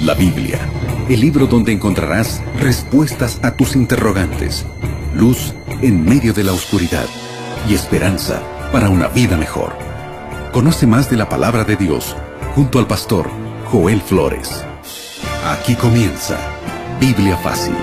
La Biblia, el libro donde encontrarás respuestas a tus interrogantes, luz en medio de la oscuridad y esperanza para una vida mejor. Conoce más de la palabra de Dios junto al pastor Joel Flores. Aquí comienza Biblia Fácil.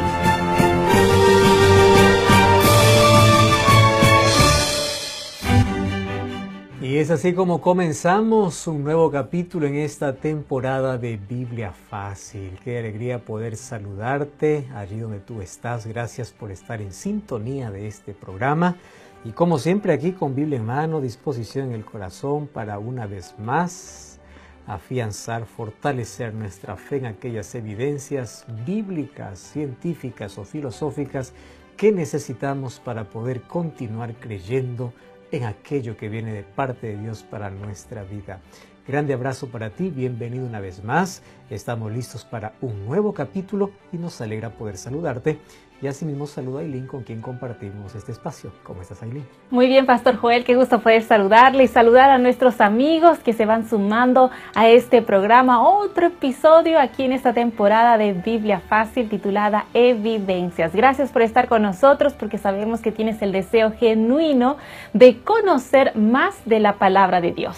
Y es así como comenzamos un nuevo capítulo en esta temporada de Biblia Fácil. Qué alegría poder saludarte allí donde tú estás. Gracias por estar en sintonía de este programa. Y como siempre aquí con Biblia en mano, disposición en el corazón para una vez más afianzar, fortalecer nuestra fe en aquellas evidencias bíblicas, científicas o filosóficas que necesitamos para poder continuar creyendo en aquello que viene de parte de Dios para nuestra vida. Grande abrazo para ti, bienvenido una vez más. Estamos listos para un nuevo capítulo y nos alegra poder saludarte. Y asimismo saludo a Aileen, con quien compartimos este espacio. ¿Cómo estás, Aileen? Muy bien, Pastor Joel, qué gusto poder saludarle y saludar a nuestros amigos que se van sumando a este programa. Otro episodio aquí en esta temporada de Biblia Fácil titulada Evidencias. Gracias por estar con nosotros porque sabemos que tienes el deseo genuino de conocer más de la palabra de Dios.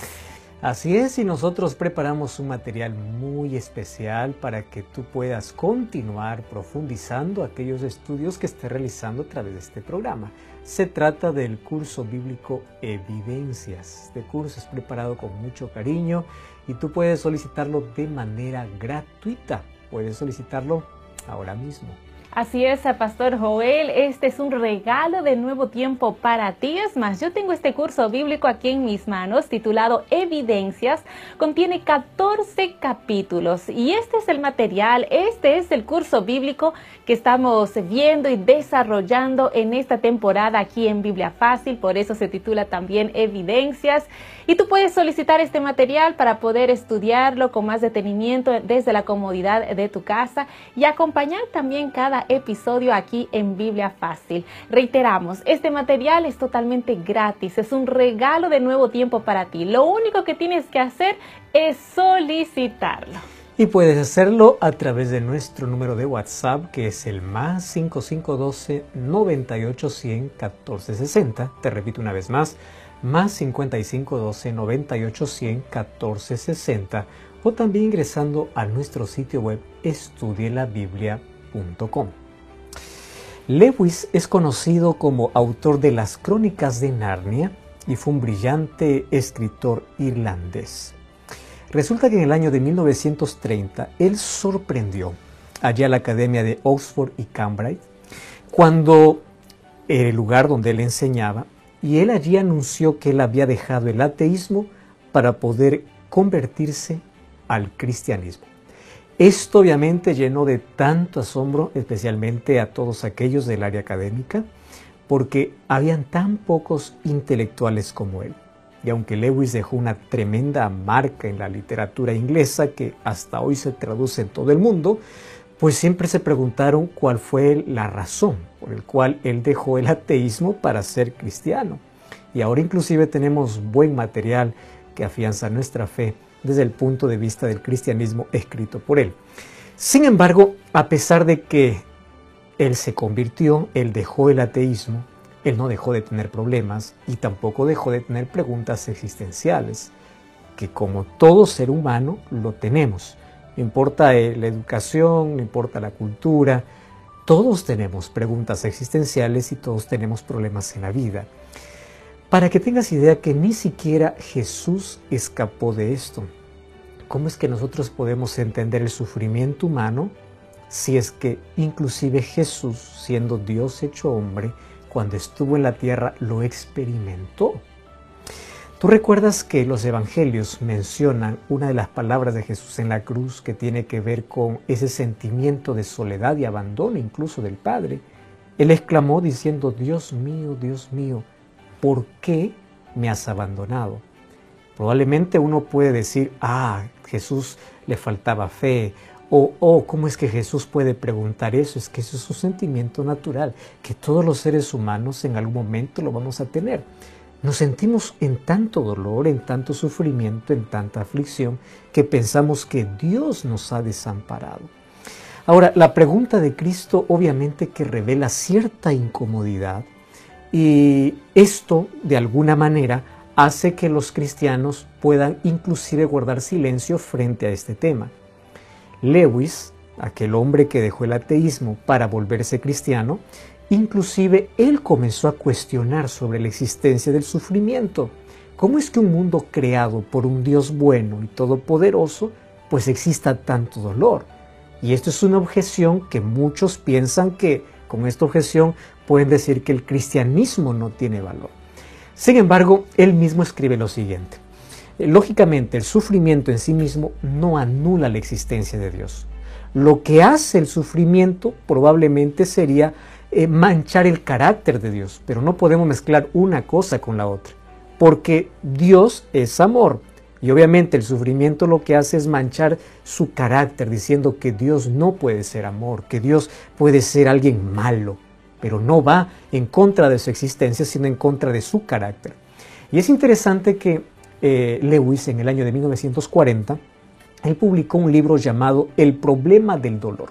Así es, y nosotros preparamos un material muy especial para que tú puedas continuar profundizando aquellos estudios que estés realizando a través de este programa. Se trata del curso bíblico Evidencias. Este curso es preparado con mucho cariño y tú puedes solicitarlo de manera gratuita. Puedes solicitarlo ahora mismo. Así es, Pastor Joel, este es un regalo de nuevo tiempo para ti. Es más, yo tengo este curso bíblico aquí en mis manos titulado Evidencias. Contiene 14 capítulos y este es el material, este es el curso bíblico que estamos viendo y desarrollando en esta temporada aquí en Biblia Fácil. Por eso se titula también Evidencias. Y tú puedes solicitar este material para poder estudiarlo con más detenimiento desde la comodidad de tu casa y acompañar también cada episodio aquí en Biblia Fácil. Reiteramos, este material es totalmente gratis, es un regalo de nuevo tiempo para ti. Lo único que tienes que hacer es solicitarlo. Y puedes hacerlo a través de nuestro número de WhatsApp, que es el más 5512 98 100 14 60. Te repito una vez más, más 5512 98 100 14 60. O también ingresando a nuestro sitio web estudielabiblia.com. Lewis es conocido como autor de las Crónicas de Narnia y fue un brillante escritor irlandés. Resulta que en el año de 1930 él sorprendió allá a la Academia de Oxford y Cambridge, cuando el lugar donde él enseñaba, y él allí anunció que él había dejado el ateísmo para poder convertirse al cristianismo. Esto obviamente llenó de tanto asombro, especialmente a todos aquellos del área académica, porque habían tan pocos intelectuales como él. Y aunque Lewis dejó una tremenda marca en la literatura inglesa, que hasta hoy se traduce en todo el mundo, pues siempre se preguntaron cuál fue la razón por la cual él dejó el ateísmo para ser cristiano. Y ahora inclusive tenemos buen material que afianza nuestra fe desde el punto de vista del cristianismo escrito por él. Sin embargo, a pesar de que él se convirtió, él dejó el ateísmo, él no dejó de tener problemas y tampoco dejó de tener preguntas existenciales, que como todo ser humano lo tenemos. No importa la educación, no importa la cultura, todos tenemos preguntas existenciales y todos tenemos problemas en la vida. Para que tengas idea que ni siquiera Jesús escapó de esto. ¿Cómo es que nosotros podemos entender el sufrimiento humano si es que inclusive Jesús, siendo Dios hecho hombre, cuando estuvo en la tierra lo experimentó? ¿Tú recuerdas que los evangelios mencionan una de las palabras de Jesús en la cruz que tiene que ver con ese sentimiento de soledad y abandono incluso del Padre? Él exclamó diciendo: Dios mío, ¿por qué me has abandonado? Probablemente uno puede decir: Jesús le faltaba fe, o ¿cómo es que Jesús puede preguntar eso? Es que eso es un sentimiento natural, que todos los seres humanos en algún momento lo vamos a tener. Nos sentimos en tanto dolor, en tanto sufrimiento, en tanta aflicción, que pensamos que Dios nos ha desamparado. Ahora, la pregunta de Cristo obviamente que revela cierta incomodidad, y esto de alguna manera hace que los cristianos puedan inclusive guardar silencio frente a este tema. Lewis, aquel hombre que dejó el ateísmo para volverse cristiano, inclusive él comenzó a cuestionar sobre la existencia del sufrimiento. ¿Cómo es que un mundo creado por un Dios bueno y todopoderoso, pues exista tanto dolor? Y esto es una objeción que muchos piensan que con esta objeción pueden decir que el cristianismo no tiene valor. Sin embargo, él mismo escribe lo siguiente. Lógicamente, el sufrimiento en sí mismo no anula la existencia de Dios. Lo que hace el sufrimiento probablemente sería manchar el carácter de Dios, pero no podemos mezclar una cosa con la otra, porque Dios es amor, y obviamente el sufrimiento lo que hace es manchar su carácter, diciendo que Dios no puede ser amor, que Dios puede ser alguien malo, pero no va en contra de su existencia, sino en contra de su carácter. Y es interesante que Lewis, en el año de 1940, él publicó un libro llamado El problema del dolor,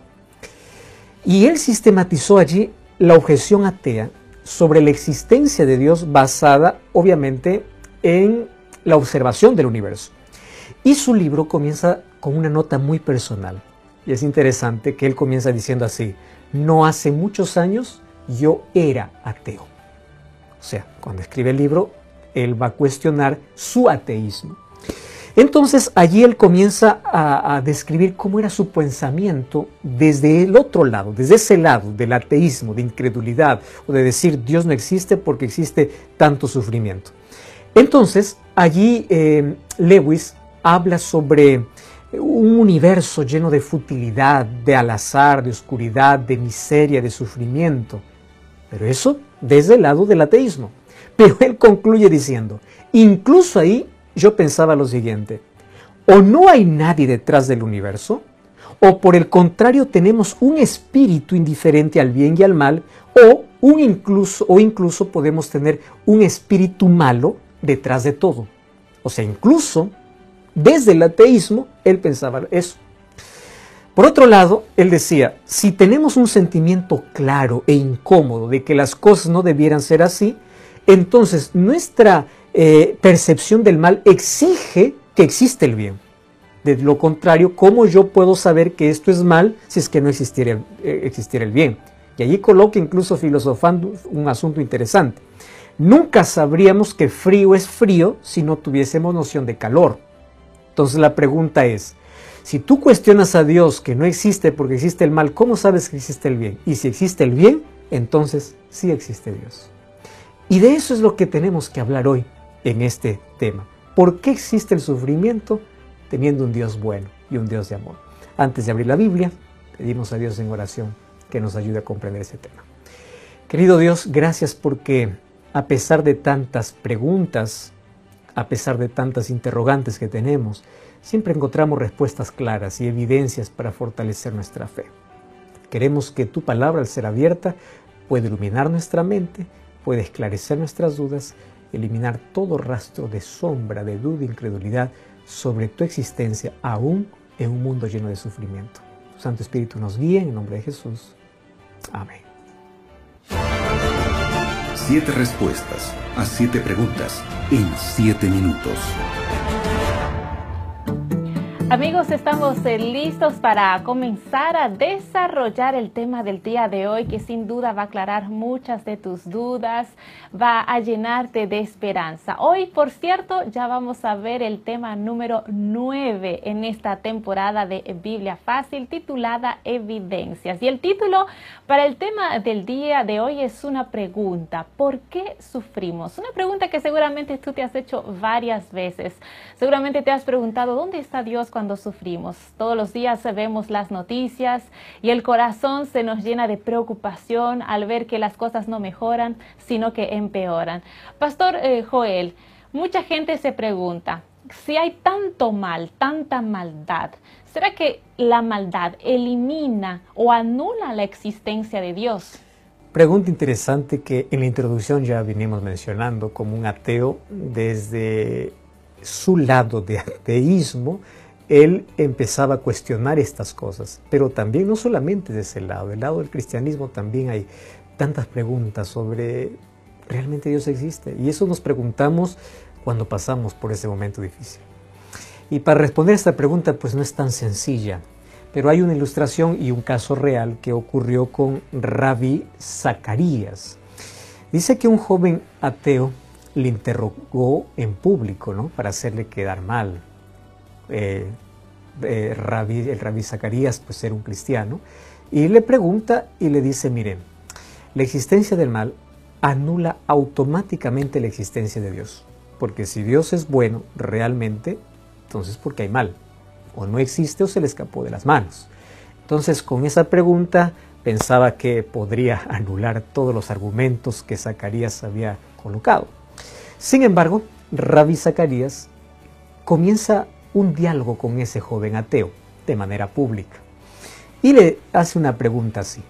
y él sistematizó allí la objeción atea sobre la existencia de Dios basada, obviamente, en la observación del universo. Y su libro comienza con una nota muy personal. Y es interesante que él comienza diciendo así: no hace muchos años yo era ateo. O sea, cuando escribe el libro, él va a cuestionar su ateísmo. Entonces allí él comienza a describir cómo era su pensamiento desde el otro lado, desde ese lado del ateísmo, de incredulidad, o de decir Dios no existe porque existe tanto sufrimiento. Entonces allí Lewis habla sobre un universo lleno de futilidad, de al azar, de oscuridad, de miseria, de sufrimiento. Pero eso desde el lado del ateísmo. Pero él concluye diciendo, incluso ahí yo pensaba lo siguiente: o no hay nadie detrás del universo, o por el contrario tenemos un espíritu indiferente al bien y al mal, o incluso podemos tener un espíritu malo detrás de todo. O sea, incluso desde el ateísmo él pensaba eso. Por otro lado, él decía, si tenemos un sentimiento claro e incómodo de que las cosas no debieran ser así, entonces nuestra percepción del mal exige que existe el bien. De lo contrario, ¿cómo yo puedo saber que esto es mal si es que no existiera el bien? Y allí coloca, incluso filosofando, un asunto interesante. Nunca sabríamos que frío es frío si no tuviésemos noción de calor. Entonces la pregunta es, si tú cuestionas a Dios que no existe porque existe el mal, ¿cómo sabes que existe el bien? Y si existe el bien, entonces sí existe Dios. Y de eso es lo que tenemos que hablar hoy en este tema. ¿Por qué existe el sufrimiento teniendo un Dios bueno y un Dios de amor? Antes de abrir la Biblia, pedimos a Dios en oración que nos ayude a comprender ese tema. Querido Dios, gracias porque a pesar de tantas preguntas, a pesar de tantas interrogantes que tenemos, siempre encontramos respuestas claras y evidencias para fortalecer nuestra fe. Queremos que tu palabra, al ser abierta, pueda iluminar nuestra mente, puede esclarecer nuestras dudas, eliminar todo rastro de sombra, de duda e incredulidad sobre tu existencia, aún en un mundo lleno de sufrimiento. Tu Santo Espíritu nos guíe en el nombre de Jesús. Amén. 7 respuestas a 7 preguntas en 7 minutos. Amigos, estamos listos para comenzar a desarrollar el tema del día de hoy, que sin duda va a aclarar muchas de tus dudas, va a llenarte de esperanza. Hoy, por cierto, ya vamos a ver el tema número 9 en esta temporada de Biblia Fácil, titulada Evidencias. Y el título para el tema del día de hoy es una pregunta: ¿por qué sufrimos? Una pregunta que seguramente tú te has hecho varias veces. Seguramente te has preguntado, ¿dónde está Dios cuando sufrimos? Todos los días vemos las noticias y el corazón se nos llena de preocupación al ver que las cosas no mejoran, sino que empeoran. Pastor Joel, mucha gente se pregunta, si hay tanto mal, tanta maldad, ¿será que la maldad elimina o anula la existencia de Dios? Pregunta interesante que en la introducción ya venimos mencionando. Como un ateo, desde su lado de ateísmo, él empezaba a cuestionar estas cosas. Pero también no solamente de ese lado, del lado del cristianismo también hay tantas preguntas sobre ¿realmente Dios existe? Y eso nos preguntamos cuando pasamos por ese momento difícil. Y para responder a esta pregunta, pues no es tan sencilla. Pero hay una ilustración y un caso real que ocurrió con Rabbi Zacarías. Dice que un joven ateo le interrogó en público, ¿no?, para hacerle quedar mal. El Rabbi Zacarías, pues era un cristiano, y le pregunta y le dice, miren, la existencia del mal anula automáticamente la existencia de Dios. Porque si Dios es bueno realmente, entonces ¿por qué hay mal? O no existe o se le escapó de las manos. Entonces, con esa pregunta pensaba que podría anular todos los argumentos que Zacarías había colocado. Sin embargo, Rabbi Zacarías comienza un diálogo con ese joven ateo de manera pública y le hace una pregunta así: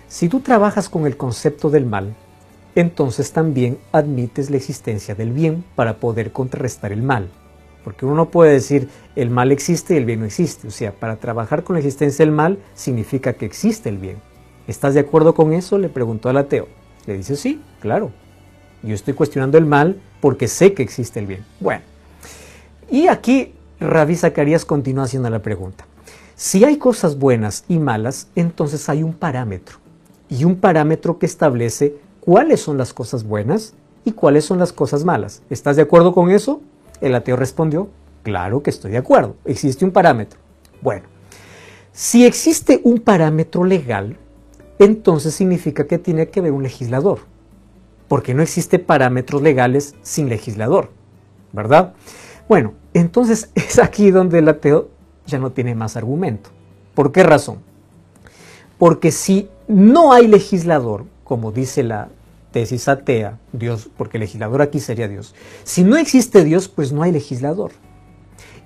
si tú trabajas con el concepto del mal, entonces también admites la existencia del bien para poder contrarrestar el mal. Porque uno no puede decir el mal existe y el bien no existe. O sea, para trabajar con la existencia del mal significa que existe el bien. ¿Estás de acuerdo con eso?, le preguntó al ateo. Le dice, sí, claro. Yo estoy cuestionando el mal porque sé que existe el bien. Bueno, y aquí Rabbi Zacarías continúa haciendo la pregunta. Si hay cosas buenas y malas, entonces hay un parámetro. Y un parámetro que establece cuáles son las cosas buenas y cuáles son las cosas malas. ¿Estás de acuerdo con eso? El ateo respondió, claro que estoy de acuerdo, existe un parámetro. Bueno, si existe un parámetro legal, entonces significa que tiene que haber un legislador, porque no existe parámetros legales sin legislador, ¿verdad? Bueno, entonces es aquí donde el ateo ya no tiene más argumento. ¿Por qué razón? Porque si no hay legislador, como dice la tesis atea, Dios, porque el legislador aquí sería Dios. Si no existe Dios, pues no hay legislador.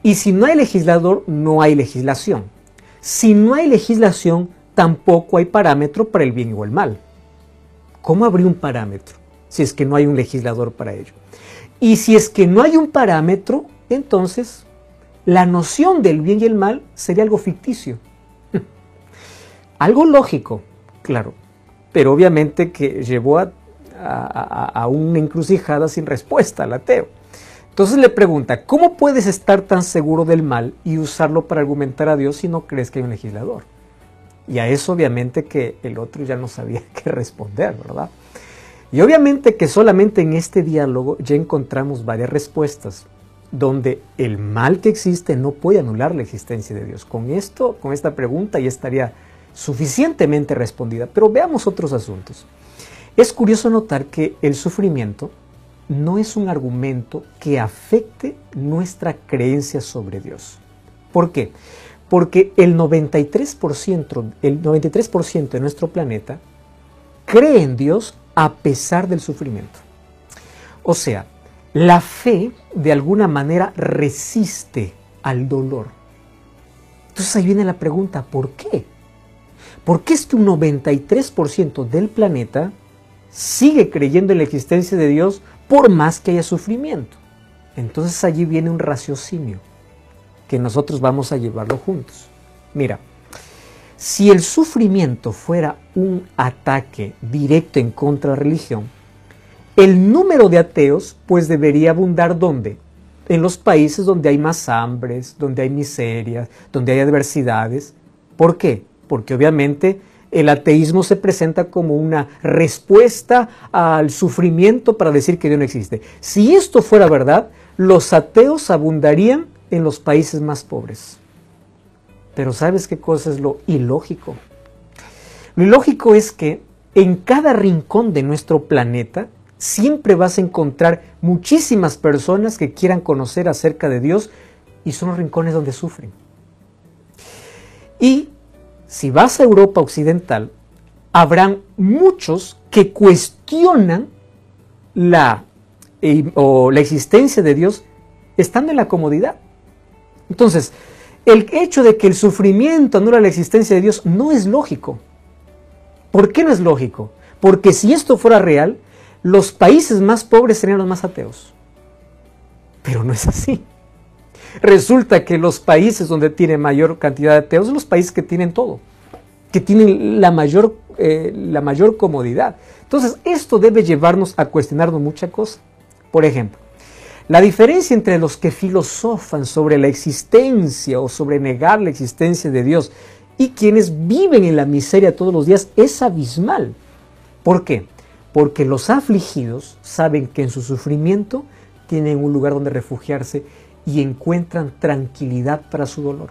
Y si no hay legislador, no hay legislación. Si no hay legislación, tampoco hay parámetro para el bien o el mal. ¿Cómo habría un parámetro si es que no hay un legislador para ello? Y si es que no hay un parámetro, entonces la noción del bien y el mal sería algo ficticio. Algo lógico, claro, pero obviamente que llevó a una encrucijada sin respuesta al ateo. Entonces le pregunta, ¿cómo puedes estar tan seguro del mal y usarlo para argumentar a Dios si no crees que hay un legislador? Y a eso obviamente que el otro ya no sabía qué responder, ¿verdad? Y obviamente que solamente en este diálogo ya encontramos varias respuestas, donde el mal que existe no puede anular la existencia de Dios. Con esto, con esta pregunta ya estaría suficientemente respondida, pero veamos otros asuntos. Es curioso notar que el sufrimiento no es un argumento que afecte nuestra creencia sobre Dios. ¿Por qué? Porque el 93% de nuestro planeta cree en Dios a pesar del sufrimiento. O sea, la fe de alguna manera resiste al dolor. Entonces ahí viene la pregunta, ¿por qué? ¿Por qué es que un 93% del planeta sigue creyendo en la existencia de Dios por más que haya sufrimiento? Entonces allí viene un raciocinio que nosotros vamos a llevarlo juntos. Mira, si el sufrimiento fuera un ataque directo en contra de la religión, el número de ateos pues debería abundar ¿dónde? En los países donde hay más hambres, donde hay miserias, donde hay adversidades. ¿Por qué? Porque obviamente el ateísmo se presenta como una respuesta al sufrimiento para decir que Dios no existe. Si esto fuera verdad, los ateos abundarían en los países más pobres. Pero ¿sabes qué cosa es lo ilógico? Lo ilógico es que en cada rincón de nuestro planeta siempre vas a encontrar muchísimas personas que quieran conocer acerca de Dios y son los rincones donde sufren. Y si vas a Europa Occidental, habrán muchos que cuestionan la existencia de Dios estando en la comodidad. Entonces, el hecho de que el sufrimiento anula la existencia de Dios no es lógico. ¿Por qué no es lógico? Porque si esto fuera real, los países más pobres serían los más ateos. Pero no es así. Resulta que los países donde tienen mayor cantidad de ateos son los países que tienen todo, que tienen la mayor comodidad. Entonces, esto debe llevarnos a cuestionarnos muchas cosas. Por ejemplo, la diferencia entre los que filosofan sobre la existencia o sobre negar la existencia de Dios y quienes viven en la miseria todos los días es abismal. ¿Por qué? Porque los afligidos saben que en su sufrimiento tienen un lugar donde refugiarse y encuentran tranquilidad para su dolor.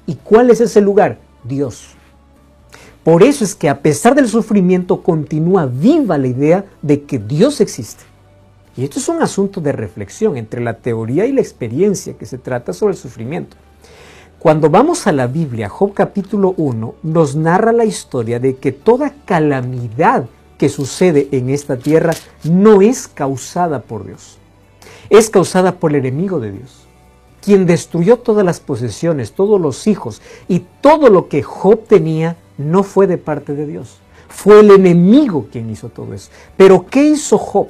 ¿Y cuál es ese lugar? Dios. Por eso es que a pesar del sufrimiento continúa viva la idea de que Dios existe. Y esto es un asunto de reflexión entre la teoría y la experiencia que se trata sobre el sufrimiento. Cuando vamos a la Biblia, Job capítulo 1 nos narra la historia de que toda calamidad que sucede en esta tierra no es causada por Dios. Es causada por el enemigo de Dios, quien destruyó todas las posesiones, todos los hijos y todo lo que Job tenía no fue de parte de Dios. Fue el enemigo quien hizo todo eso. Pero ¿qué hizo Job?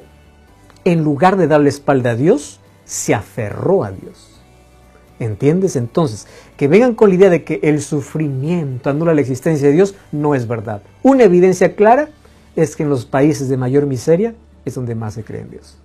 En lugar de darle espalda a Dios, se aferró a Dios. ¿Entiendes? Entonces, que vengan con la idea de que el sufrimiento anula la existencia de Dios, no es verdad. Una evidencia clara es que en los países de mayor miseria es donde más se cree en Dios.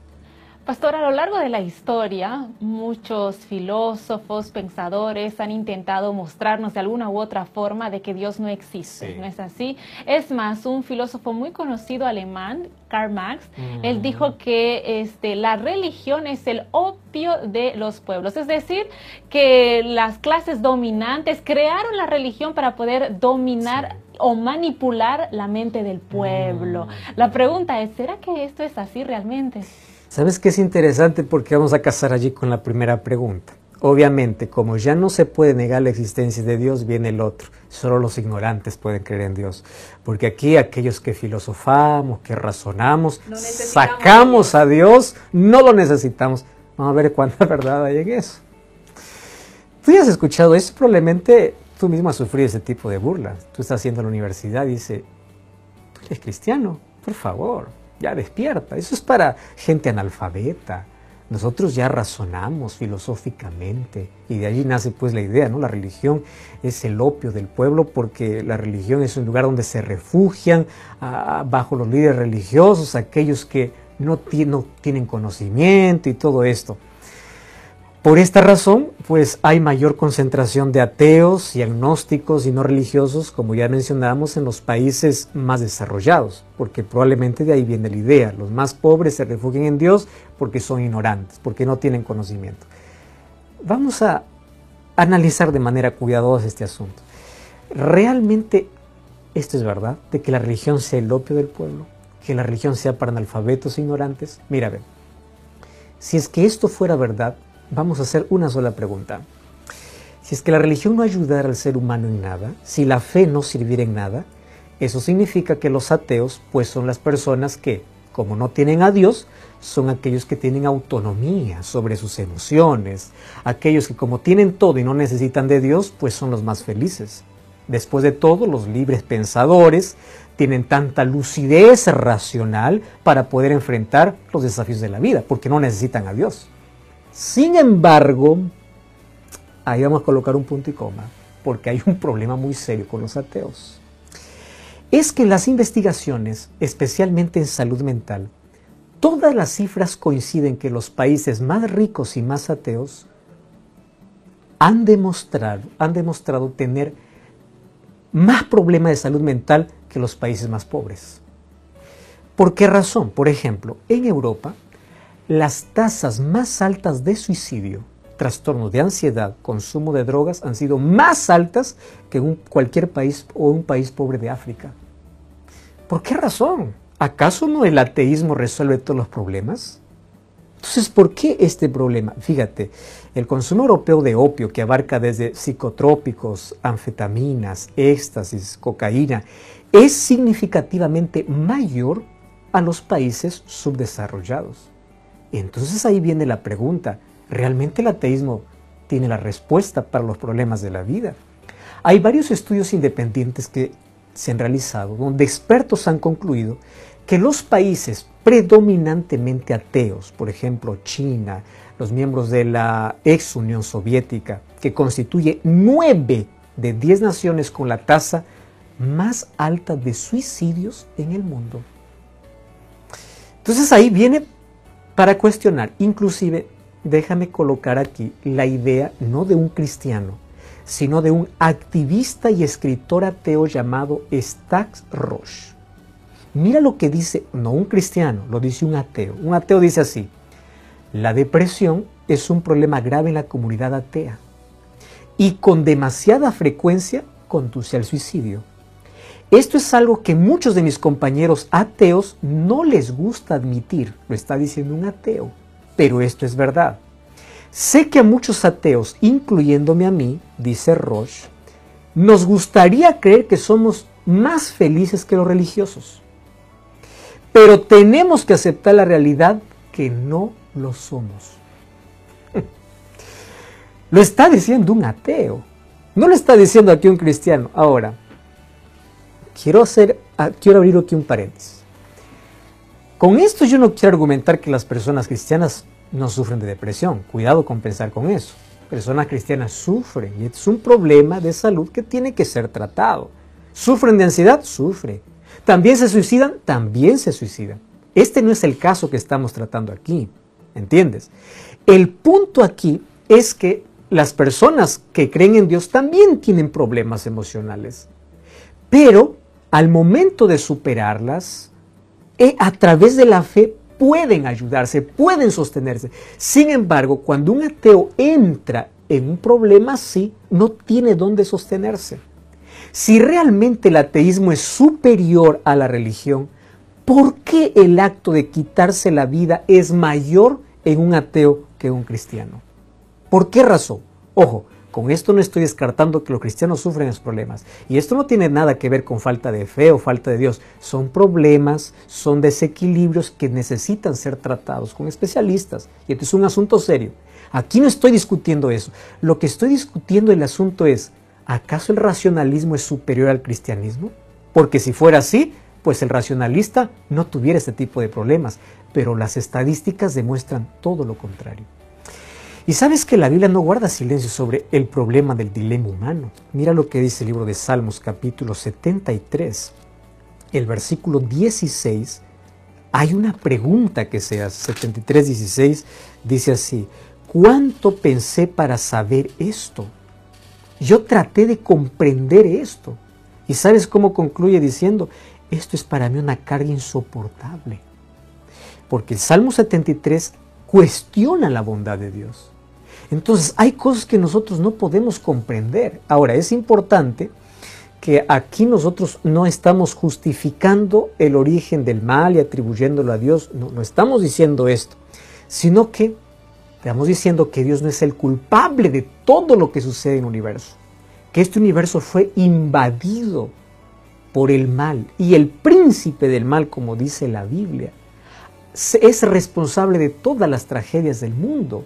Pastor, a lo largo de la historia, muchos filósofos, pensadores han intentado mostrarnos de alguna u otra forma de que Dios no existe, ¿no es así? Es más, un filósofo muy conocido alemán, Karl Marx, él dijo que la religión es el opio de los pueblos, es decir, que las clases dominantes crearon la religión para poder dominar o manipular la mente del pueblo. La pregunta es, ¿será que esto es así realmente? ¿Sabes qué es interesante? Porque vamos a casar allí con la primera pregunta. Obviamente, como ya no se puede negar la existencia de Dios, viene el otro. Solo los ignorantes pueden creer en Dios. Porque aquí aquellos que filosofamos, que razonamos, sacamos a Dios, no lo necesitamos. Vamos a ver cuánta verdad hay en eso. Tú ya has escuchado eso, probablemente tú mismo has sufrido ese tipo de burlas. Tú estás haciendo la universidad y dices, tú eres cristiano, por favor. Ya despierta, eso es para gente analfabeta. Nosotros ya razonamos filosóficamente y de allí nace pues la idea, ¿no? La religión es el opio del pueblo porque la religión es un lugar donde se refugian bajo los líderes religiosos, aquellos que no tienen conocimiento y todo esto. Por esta razón, pues hay mayor concentración de ateos y agnósticos y no religiosos, como ya mencionamos, en los países más desarrollados, porque probablemente de ahí viene la idea. Los más pobres se refugian en Dios porque son ignorantes, porque no tienen conocimiento. Vamos a analizar de manera cuidadosa este asunto. ¿Realmente esto es verdad? ¿De que la religión sea el opio del pueblo? ¿Que la religión sea para analfabetos e ignorantes? Mira, ven, si es que esto fuera verdad, vamos a hacer una sola pregunta. Si es que la religión no ayudara al ser humano en nada, si la fe no sirviera en nada, eso significa que los ateos pues son las personas que, como no tienen a Dios, son aquellos que tienen autonomía sobre sus emociones, aquellos que como tienen todo y no necesitan de Dios, pues son los más felices. Después de todo, los libres pensadores tienen tanta lucidez racional para poder enfrentar los desafíos de la vida, porque no necesitan a Dios. Sin embargo, ahí vamos a colocar un punto y coma, porque hay un problema muy serio con los ateos. Es que en las investigaciones, especialmente en salud mental, todas las cifras coinciden que los países más ricos y más ateos han demostrado tener más problemas de salud mental que los países más pobres. ¿Por qué razón? Por ejemplo, en Europa, las tasas más altas de suicidio, trastornos de ansiedad, consumo de drogas han sido más altas que en cualquier país o un país pobre de África. ¿Por qué razón? ¿Acaso no el ateísmo resuelve todos los problemas? Entonces, ¿por qué este problema? Fíjate, el consumo europeo de opio, que abarca desde psicotrópicos, anfetaminas, éxtasis, cocaína, es significativamente mayor a los países subdesarrollados. Entonces ahí viene la pregunta, ¿realmente el ateísmo tiene la respuesta para los problemas de la vida? Hay varios estudios independientes que se han realizado, donde expertos han concluido que los países predominantemente ateos, por ejemplo China, los miembros de la ex Unión Soviética, que constituye 9 de 10 naciones con la tasa más alta de suicidios en el mundo. Entonces ahí viene para cuestionar, inclusive déjame colocar aquí la idea no de un cristiano, sino de un activista y escritor ateo llamado Stax Roche. Mira lo que dice, no un cristiano, lo dice un ateo. Un ateo dice así: la depresión es un problema grave en la comunidad atea y con demasiada frecuencia conduce al suicidio. Esto es algo que muchos de mis compañeros ateos no les gusta admitir, lo está diciendo un ateo, pero esto es verdad. Sé que a muchos ateos, incluyéndome a mí, dice Roche, nos gustaría creer que somos más felices que los religiosos, pero tenemos que aceptar la realidad que no lo somos. Lo está diciendo un ateo, no lo está diciendo aquí un cristiano. Ahora, quiero abrir aquí un paréntesis. Con esto yo no quiero argumentar que las personas cristianas no sufren de depresión. Cuidado con pensar con eso. Personas cristianas sufren y es un problema de salud que tiene que ser tratado. ¿Sufren de ansiedad? Sufren. ¿También se suicidan? También se suicidan. Este no es el caso que estamos tratando aquí. ¿Entiendes? El punto aquí es que las personas que creen en Dios también tienen problemas emocionales. Pero al momento de superarlas, a través de la fe pueden ayudarse, pueden sostenerse. Sin embargo, cuando un ateo entra en un problema así, no tiene dónde sostenerse. Si realmente el ateísmo es superior a la religión, ¿por qué el acto de quitarse la vida es mayor en un ateo que en un cristiano? ¿Por qué razón? Ojo, con esto no estoy descartando que los cristianos sufren esos problemas. Y esto no tiene nada que ver con falta de fe o falta de Dios. Son problemas, son desequilibrios que necesitan ser tratados con especialistas. Y esto es un asunto serio. Aquí no estoy discutiendo eso. Lo que estoy discutiendo el asunto es, ¿acaso el racionalismo es superior al cristianismo? Porque si fuera así, pues el racionalista no tuviera este tipo de problemas. Pero las estadísticas demuestran todo lo contrario. Y sabes que la Biblia no guarda silencio sobre el problema del dilema humano. Mira lo que dice el libro de Salmos, capítulo 73, el versículo 16. Hay una pregunta que se hace. 73, 16 dice así: ¿cuánto pensé para saber esto? Yo traté de comprender esto. ¿Y sabes cómo concluye diciendo? Esto es para mí una carga insoportable. Porque el Salmo 73 cuestiona la bondad de Dios. Entonces hay cosas que nosotros no podemos comprender. Ahora, es importante que aquí nosotros no estamos justificando el origen del mal y atribuyéndolo a Dios. No estamos diciendo esto, sino que estamos diciendo que Dios no es el culpable de todo lo que sucede en el universo. Que este universo fue invadido por el mal. Y el príncipe del mal, como dice la Biblia, es responsable de todas las tragedias del mundo.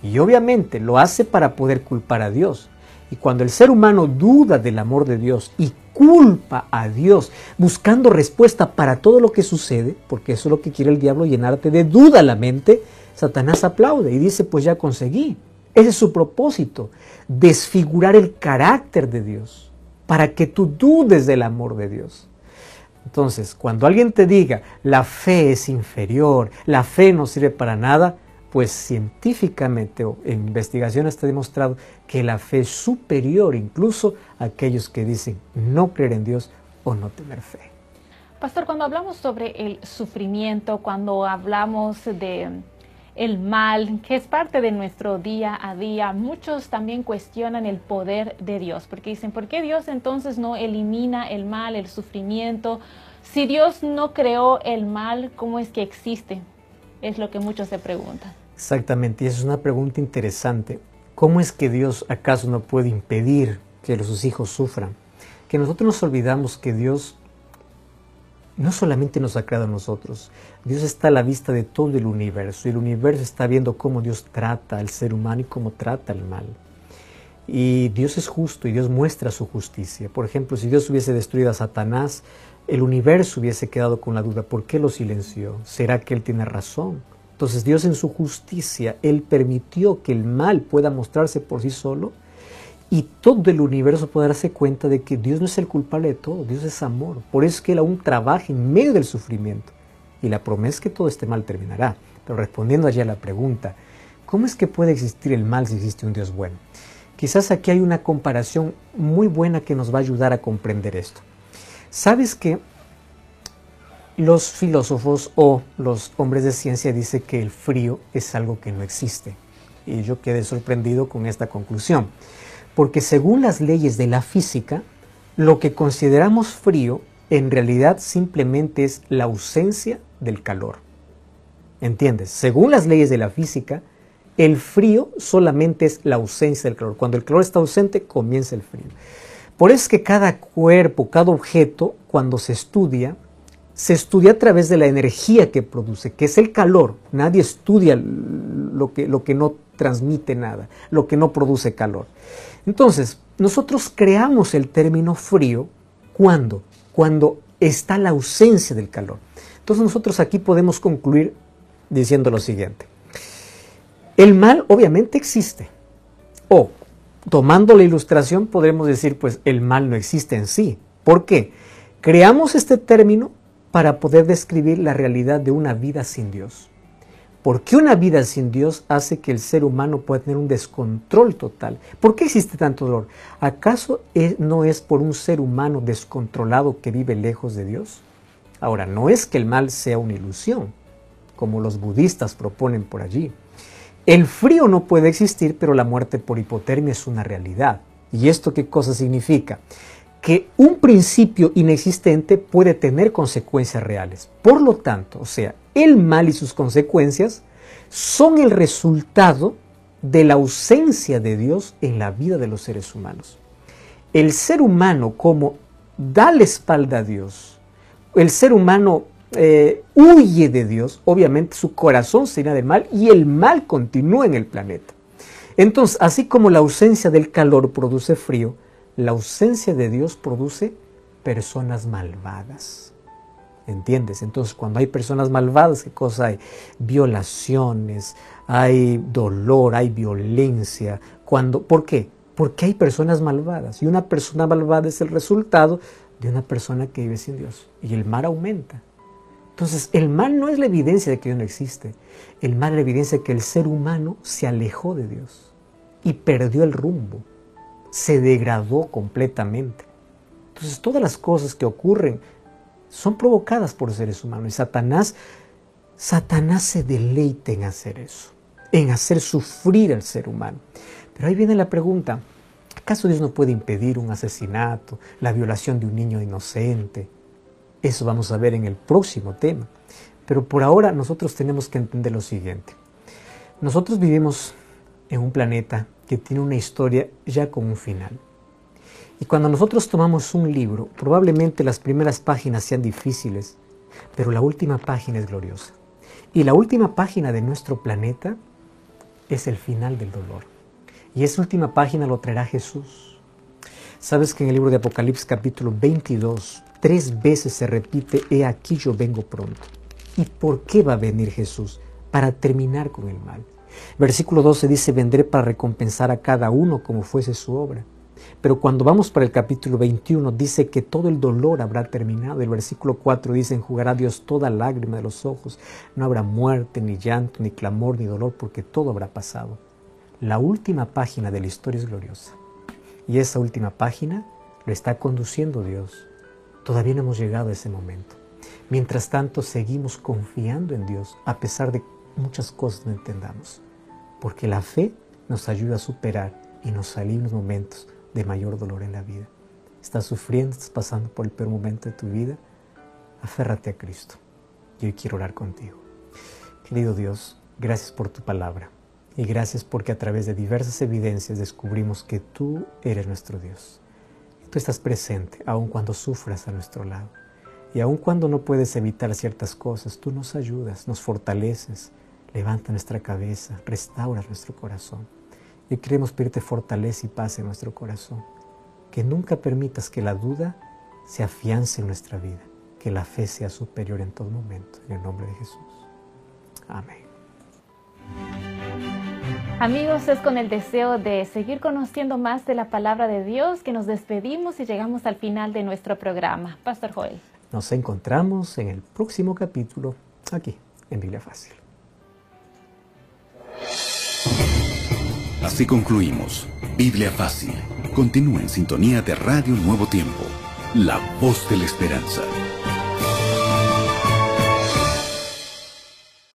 Y obviamente lo hace para poder culpar a Dios. Y cuando el ser humano duda del amor de Dios y culpa a Dios buscando respuesta para todo lo que sucede, porque eso es lo que quiere el diablo, llenarte de duda la mente, Satanás aplaude y dice, pues ya conseguí. Ese es su propósito, desfigurar el carácter de Dios, para que tú dudes del amor de Dios. Entonces, cuando alguien te diga, la fe es inferior, la fe no sirve para nada, pues científicamente o en investigación está demostrado que la fe es superior incluso a aquellos que dicen no creer en Dios o no tener fe. Pastor, cuando hablamos sobre el sufrimiento, cuando hablamos de el mal, que es parte de nuestro día a día, muchos también cuestionan el poder de Dios, porque dicen, ¿por qué Dios entonces no elimina el mal, el sufrimiento? Si Dios no creó el mal, ¿cómo es que existe? Es lo que muchos se preguntan. Exactamente, y esa es una pregunta interesante. ¿Cómo es que Dios acaso no puede impedir que sus hijos sufran? Que nosotros nos olvidamos que Dios no solamente nos ha creado a nosotros, Dios está a la vista de todo el universo, y el universo está viendo cómo Dios trata al ser humano y cómo trata el mal. Y Dios es justo y Dios muestra su justicia. Por ejemplo, si Dios hubiese destruido a Satanás, el universo hubiese quedado con la duda, ¿por qué lo silenció? ¿Será que Él tiene razón? Entonces Dios en su justicia, Él permitió que el mal pueda mostrarse por sí solo y todo el universo pueda darse cuenta de que Dios no es el culpable de todo, Dios es amor. Por eso es que Él aún trabaja en medio del sufrimiento. Y la promesa es que todo este mal terminará. Pero respondiendo allá a la pregunta, ¿cómo es que puede existir el mal si existe un Dios bueno? Quizás aquí hay una comparación muy buena que nos va a ayudar a comprender esto. ¿Sabes que los filósofos o los hombres de ciencia dicen que el frío es algo que no existe? Y yo quedé sorprendido con esta conclusión. Porque según las leyes de la física, lo que consideramos frío en realidad simplemente es la ausencia del calor. ¿Entiendes? Según las leyes de la física, el frío solamente es la ausencia del calor. Cuando el calor está ausente, comienza el frío. Por eso es que cada cuerpo, cada objeto, cuando se estudia a través de la energía que produce, que es el calor. Nadie estudia lo que no transmite nada, lo que no produce calor. Entonces, nosotros creamos el término frío ¿cuándo? Cuando está la ausencia del calor. Entonces nosotros aquí podemos concluir diciendo lo siguiente. El mal obviamente existe. O, tomando la ilustración, podremos decir, pues el mal no existe en sí. ¿Por qué? Creamos este término para poder describir la realidad de una vida sin Dios. ¿Por qué una vida sin Dios hace que el ser humano pueda tener un descontrol total? ¿Por qué existe tanto dolor? ¿Acaso no es por un ser humano descontrolado que vive lejos de Dios? Ahora, no es que el mal sea una ilusión, como los budistas proponen por allí. El frío no puede existir, pero la muerte por hipotermia es una realidad. ¿Y esto qué cosa significa? Que un principio inexistente puede tener consecuencias reales. Por lo tanto, o sea, el mal y sus consecuencias son el resultado de la ausencia de Dios en la vida de los seres humanos. El ser humano, como da la espalda a Dios, el ser humano huye de Dios, obviamente su corazón se llena de mal y el mal continúa en el planeta. Entonces, así como la ausencia del calor produce frío, la ausencia de Dios produce personas malvadas. ¿Entiendes? Entonces, cuando hay personas malvadas, ¿qué cosa hay? Violaciones, hay dolor, hay violencia. ¿Por qué? Porque hay personas malvadas. Y una persona malvada es el resultado de una persona que vive sin Dios. Y el mal aumenta. Entonces, el mal no es la evidencia de que Dios no existe. El mal es la evidencia de que el ser humano se alejó de Dios y perdió el rumbo. Se degradó completamente. Entonces, todas las cosas que ocurren son provocadas por seres humanos. Y Satanás se deleita en hacer eso, en hacer sufrir al ser humano. Pero ahí viene la pregunta, ¿acaso Dios no puede impedir un asesinato, la violación de un niño inocente? Eso vamos a ver en el próximo tema. Pero por ahora nosotros tenemos que entender lo siguiente. Nosotros vivimos en un planeta que tiene una historia ya con un final. Y cuando nosotros tomamos un libro, probablemente las primeras páginas sean difíciles, pero la última página es gloriosa. Y la última página de nuestro planeta es el final del dolor. Y esa última página lo traerá Jesús. ¿Sabes que en el libro de Apocalipsis capítulo 22, 3 veces se repite, he aquí yo vengo pronto? ¿Y por qué va a venir Jesús? Para terminar con el mal. Versículo 12 dice, vendré para recompensar a cada uno como fuese su obra. Pero cuando vamos para el capítulo 21 dice que todo el dolor habrá terminado. El versículo 4 dice, enjugará Dios toda lágrima de los ojos. No habrá muerte, ni llanto, ni clamor, ni dolor, porque todo habrá pasado. La última página de la historia es gloriosa. Y esa última página lo está conduciendo Dios. Todavía no hemos llegado a ese momento. Mientras tanto, seguimos confiando en Dios, a pesar de muchas cosas que no entendamos. Porque la fe nos ayuda a superar y nos alivia en los momentos de mayor dolor en la vida. ¿Estás sufriendo? ¿Estás pasando por el peor momento de tu vida? Aférrate a Cristo. Y hoy quiero orar contigo. Querido Dios, gracias por tu palabra. Y gracias porque a través de diversas evidencias descubrimos que tú eres nuestro Dios. Tú estás presente, aun cuando sufras a nuestro lado. Y aun cuando no puedes evitar ciertas cosas, tú nos ayudas, nos fortaleces, levanta nuestra cabeza, restauras nuestro corazón. Y queremos pedirte fortaleza y paz en nuestro corazón. Que nunca permitas que la duda se afiance en nuestra vida. Que la fe sea superior en todo momento. En el nombre de Jesús. Amén. Amigos, es con el deseo de seguir conociendo más de la palabra de Dios que nos despedimos y llegamos al final de nuestro programa. Pastor Joel. Nos encontramos en el próximo capítulo, aquí, en Biblia Fácil. Así concluimos Biblia Fácil. Continúa en sintonía de Radio Nuevo Tiempo, la voz de la esperanza.